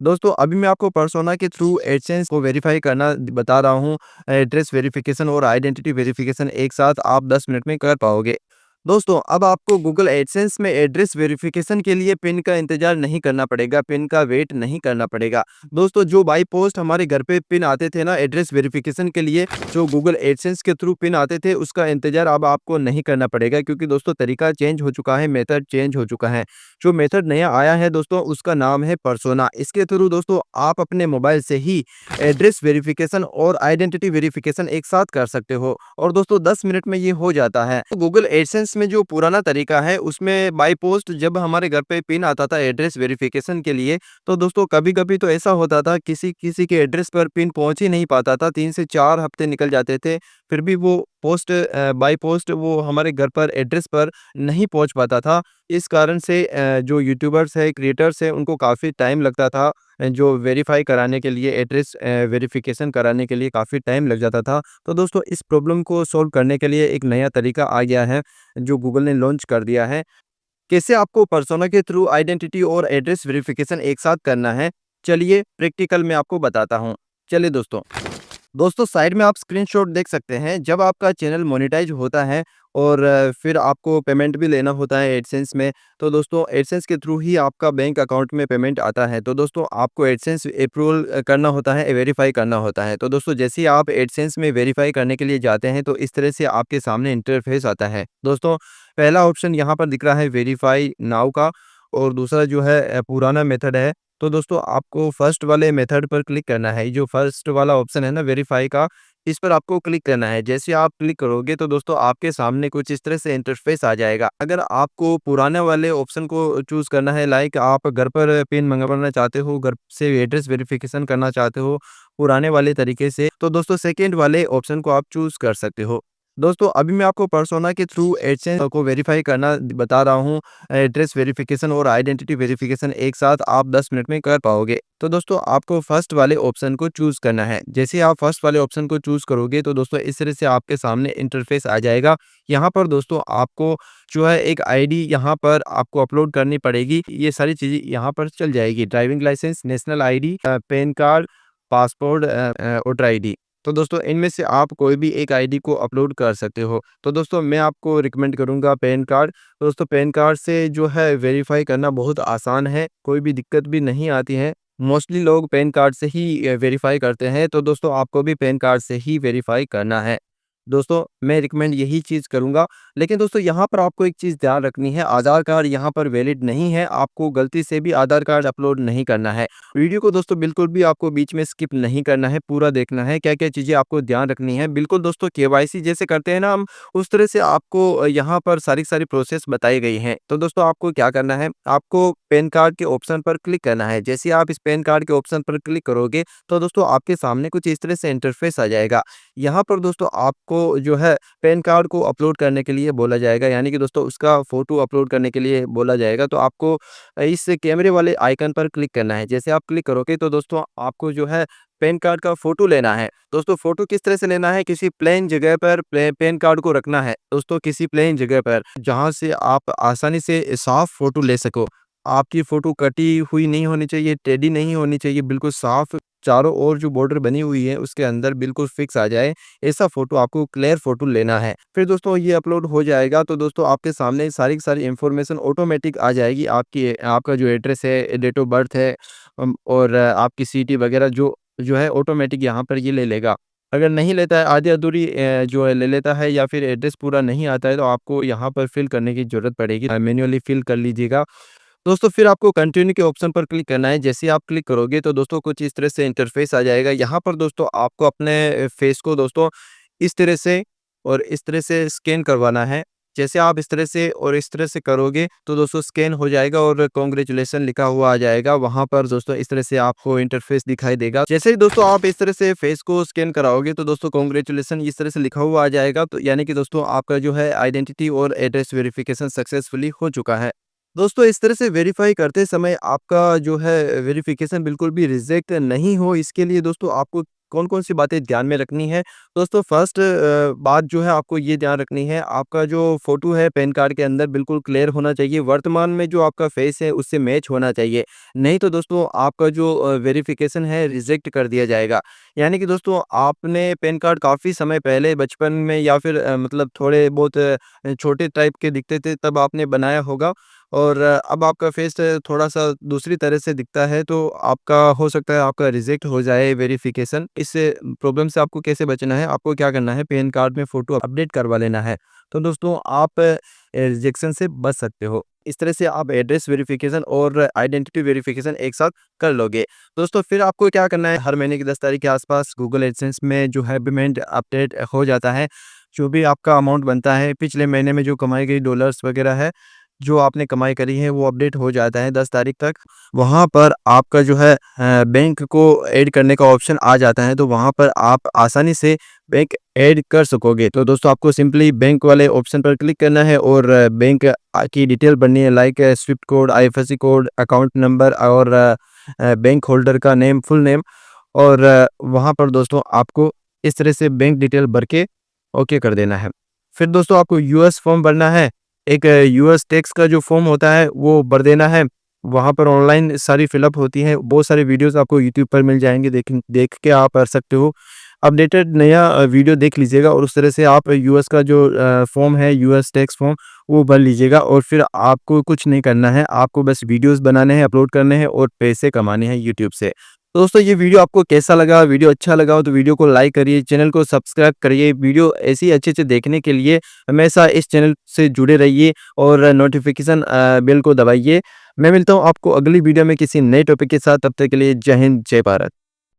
दोस्तों अभी मैं आपको पर्सोना के थ्रू एडसेंस को वेरीफाई करना बता रहा हूँ। एड्रेस वेरिफिकेशन और आइडेंटिटी वेरिफिकेशन एक साथ आप 10 मिनट में कर पाओगे। दोस्तों अब आपको गूगल एडसेंस में एड्रेस वेरिफिकेशन के लिए पिन का इंतजार नहीं करना पड़ेगा, पिन का वेट नहीं करना पड़ेगा। दोस्तों जो बाई पोस्ट हमारे घर पे पिन आते थे ना एड्रेस वेरिफिकेशन के लिए, जो गूगल एडसेंस के थ्रू पिन आते थे, उसका इंतजार अब आपको नहीं करना पड़ेगा, क्योंकि दोस्तों तरीका चेंज हो चुका है, मेथड चेंज हो चुका है। जो मेथड नया आया है दोस्तों उसका नाम है पर्सोना। इसके थ्रू दोस्तों आप अपने मोबाइल से ही एड्रेस वेरिफिकेशन और आइडेंटिटी वेरिफिकेशन एक साथ कर सकते हो, और दोस्तों 10 मिनट में ये हो जाता है। गूगल एडसेंस में जो पुराना तरीका है उसमें बाय पोस्ट जब हमारे घर पे पिन आता था एड्रेस वेरिफिकेशन के लिए, तो दोस्तों कभी कभी तो ऐसा होता था किसी किसी के एड्रेस पर पिन पहुंच ही नहीं पाता था, 3 से 4 हफ्ते निकल जाते थे, फिर भी वो पोस्ट बाय पोस्ट वो हमारे घर पर एड्रेस पर नहीं पहुंच पाता था। इस कारण से जो यूट्यूबर्स है, क्रिएटर्स है, उनको काफ़ी टाइम लगता था। जो वेरीफ़ाई कराने के लिए एड्रेस वेरिफ़िकेशन कराने के लिए काफ़ी टाइम लग जाता था। तो दोस्तों इस प्रॉब्लम को सॉल्व करने के लिए एक नया तरीका आ गया है, जो गूगल ने लॉन्च कर दिया है। कैसे आपको पर्सोना के थ्रू आइडेंटिटी और एड्रेस वेरिफ़िकेशन एक साथ करना है, चलिए प्रैक्टिकल में आपको बताता हूँ। चलिए दोस्तों साइड में आप स्क्रीनशॉट देख सकते हैं। जब आपका चैनल मोनेटाइज होता है और फिर आपको पेमेंट भी लेना होता है एडसेंस में, तो दोस्तों एडसेंस के थ्रू ही आपका बैंक अकाउंट में पेमेंट आता है। तो दोस्तों आपको एडसेंस अप्रूवल करना होता है, वेरीफाई करना होता है। तो दोस्तों जैसे ही आप एडसेंस में वेरीफाई करने के लिए जाते हैं, तो इस तरह से आपके सामने इंटरफेस आता है। दोस्तों पहला ऑप्शन यहाँ पर दिख रहा है वेरीफाई नाउ का, और दूसरा जो है पुराना मेथड है। तो दोस्तों आपको फर्स्ट वाले मेथड पर क्लिक करना है। ये जो फर्स्ट वाला ऑप्शन है ना वेरीफाई का, इस पर आपको क्लिक करना है। जैसे आप क्लिक करोगे तो दोस्तों आपके सामने कुछ इस तरह से इंटरफेस आ जाएगा। अगर आपको पुराने वाले ऑप्शन को चूज़ करना है, लाइक आप घर पर पिन मंगवाना चाहते हो, घर से एड्रेस वेरिफिकेशन करना चाहते हो पुराने वाले तरीके से, तो दोस्तों सेकंड वाले ऑप्शन को आप चूज़ कर सकते हो। दोस्तों अभी मैं आपको पर्सोना के थ्रू एडसेंस को वेरीफाई करना बता रहा हूँ। एड्रेस वेरिफिकेशन और आइडेंटिटी वेरिफिकेशन एक साथ आप 10 मिनट में कर पाओगे। तो दोस्तों आपको फर्स्ट वाले ऑप्शन को चूज़ करना है। जैसे ही आप फर्स्ट वाले ऑप्शन को चूज़ करोगे तो दोस्तों इस तरह से आपके सामने इंटरफेस आ जाएगा। यहाँ पर दोस्तों आपको जो है एक आईडी यहाँ पर आपको अपलोड करनी पड़ेगी। ये सारी चीज़ें यहाँ पर चल जाएगी, driving licence, national ID, PAN card, passport, voter ID. तो दोस्तों इनमें से आप कोई भी एक आईडी को अपलोड कर सकते हो। तो दोस्तों मैं आपको रिकमेंड करूँगा पैन कार्ड। तो दोस्तों पैन कार्ड से जो है वेरीफ़ाई करना बहुत आसान है, कोई भी दिक्कत भी नहीं आती है। मोस्टली लोग पैन कार्ड से ही वेरीफ़ाई करते हैं, तो दोस्तों आपको भी पैन कार्ड से ही वेरीफ़ाई करना है। दोस्तों मैं रिकमेंड यही चीज़ करूँगा। लेकिन दोस्तों यहाँ पर आपको एक चीज़ ध्यान रखनी है, आधार कार्ड यहाँ पर वैलिड नहीं है, आपको गलती से भी आधार कार्ड अपलोड नहीं करना है। वीडियो को दोस्तों बिल्कुल भी आपको बीच में स्किप नहीं करना है, पूरा देखना है, क्या-क्या चीज़ें आपको ध्यान रखनी है। बिल्कुल दोस्तों केवाईसी जैसे करते हैं ना हम, उस तरह से आपको यहाँ पर सारी प्रोसेस बताई गई हैं। तो दोस्तों आपको क्या करना है, आपको पैन कार्ड के ऑप्शन पर क्लिक करना है। जैसे ही आप इस पैन कार्ड के ऑप्शन पर क्लिक करोगे, तो दोस्तों आपके सामने कुछ इस तरह से इंटरफेस आ जाएगा। यहाँ पर दोस्तों आपको जो है पैन कार्ड को अपलोड करने के लिए बोला जाएगा, यानी कि दोस्तों उसका फ़ोटो अपलोड करने के लिए बोला जाएगा। तो आपको इस कैमरे वाले आइकन पर क्लिक करना है। जैसे आप क्लिक करोगे तो दोस्तों आपको जो है पैन कार्ड का फ़ोटो लेना है। दोस्तों फ़ोटो किस तरह से लेना है, किसी प्लेन जगह पर पैन कार्ड को रखना है। दोस्तों किसी प्लेन जगह पर, जहाँ से आप आसानी से साफ फ़ोटो ले सको। आपकी फ़ोटो कटी हुई नहीं होनी चाहिए, टेढ़ी नहीं होनी चाहिए, बिल्कुल साफ, चारों ओर जो बॉर्डर बनी हुई है उसके अंदर बिल्कुल फिक्स आ जाए, ऐसा फ़ोटो आपको क्लियर फ़ोटो लेना है। फिर दोस्तों ये अपलोड हो जाएगा तो दोस्तों आपके सामने सारी की सारी इन्फॉर्मेशन ऑटोमेटिक आ जाएगी। आपका जो एड्रेस है, डेट ऑफ बर्थ है, और आपकी सिटी वगैरह जो जो है ऑटोमेटिक यहाँ पर ये ले लेगा। अगर नहीं लेता है, आधी-अधूरी जो है ले लेता है, या फिर एड्रेस पूरा नहीं आता है, तो आपको यहाँ पर फिल करने की ज़रूरत पड़ेगी। मैन्युअली फिल कर लीजिएगा। दोस्तों फिर आपको कंटिन्यू के ऑप्शन पर क्लिक करना है। जैसे ही आप क्लिक करोगे तो दोस्तों कुछ इस तरह से इंटरफेस आ जाएगा। यहाँ पर दोस्तों आपको अपने फेस को दोस्तों इस तरह से और इस तरह से स्कैन करवाना है। जैसे आप इस तरह से और इस तरह से करोगे तो दोस्तों स्कैन हो जाएगा और कांग्रेचुलेशन लिखा हुआ आ जाएगा। वहाँ पर दोस्तों इस तरह से आपको इंटरफेस दिखाई देगा। जैसे ही दोस्तों आप इस तरह से फेस को स्कैन कराओगे तो दोस्तों कांग्रेचुलेशन इस तरह से लिखा हुआ आ जाएगा। तो यानी कि दोस्तों आपका जो है आइडेंटिटी और एड्रेस वेरिफिकेशन सक्सेसफुली हो चुका है। दोस्तों इस तरह से वेरीफ़ाई करते समय आपका जो है वेरिफ़िकेशन बिल्कुल भी रिजेक्ट नहीं हो, इसके लिए दोस्तों आपको कौन-कौन सी बातें ध्यान में रखनी है? दोस्तों फर्स्ट बात जो है आपको ये ध्यान रखनी है, आपका जो फ़ोटो है पैन कार्ड के अंदर बिल्कुल क्लियर होना चाहिए, वर्तमान में जो आपका फ़ेस है उससे मैच होना चाहिए। नहीं तो दोस्तों आपका जो वेरिफ़िकेशन है रिजेक्ट कर दिया जाएगा। यानी कि दोस्तों आपने पैन कार्ड काफ़ी समय पहले बचपन में या फिर मतलब थोड़े बहुत छोटे टाइप के दिखते थे तब आपने बनाया होगा और अब आपका फ़ेस थोड़ा-सा दूसरी तरह से दिखता है तो आपका हो सकता है आपका रिजेक्ट हो जाए वेरिफ़िकेशन। इस प्रॉब्लम से आपको कैसे बचना है? आपको क्या करना है पैन कार्ड में फ़ोटो अपडेट करवा लेना है। तो दोस्तों आप रिजेक्शन से बच सकते हो। इस तरह से आप एड्रेस वेरिफ़िकेशन और आइडेंटिटी वेरिफ़िकेशन एक साथ कर लोगे। दोस्तों फिर आपको क्या करना है हर महीने की 10 तारीख के आस-पास गूगल एडसेंस में जो है पेमेंट अपडेट हो जाता है। जो भी आपका अमाउंट बनता है पिछले महीने में जो कमाई गई डॉलर्स वग़ैरह है, जो आपने कमाई करी है वो अपडेट हो जाता है 10 तारीख तक। वहाँ पर आपका जो है बैंक को ऐड करने का ऑप्शन आ जाता है तो वहाँ पर आप आसानी से बैंक ऐड कर सकोगे। तो दोस्तों आपको सिंपली बैंक वाले ऑप्शन पर क्लिक करना है और बैंक की डिटेल भरनी है like Swift code, IFSC code, account number और बैंक होल्डर का नेम, फुल नेम और वहाँ पर दोस्तों आपको इस तरह से बैंक डिटेल भर के ओके कर देना है। फिर दोस्तों आपको यूएस फॉर्म भरना है। एक यूएस टैक्स का जो फॉर्म होता है वो भर देना है। वहाँ पर ऑनलाइन सारी फिलअप होती हैं। बहुत सारे वीडियोज़ आपको यूट्यूब पर मिल जाएँगे देख के आप भर सकते हो। अपडेटेड नया वीडियो देख लीजिएगा और उस तरह से आप यूएस का जो फॉर्म है यूएस टैक्स फॉर्म वो भर लीजिएगा और फिर आपको कुछ नहीं करना है। आपको बस वीडियोज़ बनाने हैं, अपलोड करने हैं और पैसे कमाने हैं यूट्यूब से। तो दोस्तों ये वीडियो आपको कैसा लगा? वीडियो अच्छा लगा हो तो वीडियो को लाइक करिए, चैनल को सब्सक्राइब करिए। वीडियो ऐसे ही अच्छे-अच्छे देखने के लिए हमेशा इस चैनल से जुड़े रहिए और नोटिफ़िकेशन बेल को दबाइए। मैं मिलता हूँ आपको अगली वीडियो में किसी नए टॉपिक के साथ, तब तक के लिए जय हिंद, जय भारत।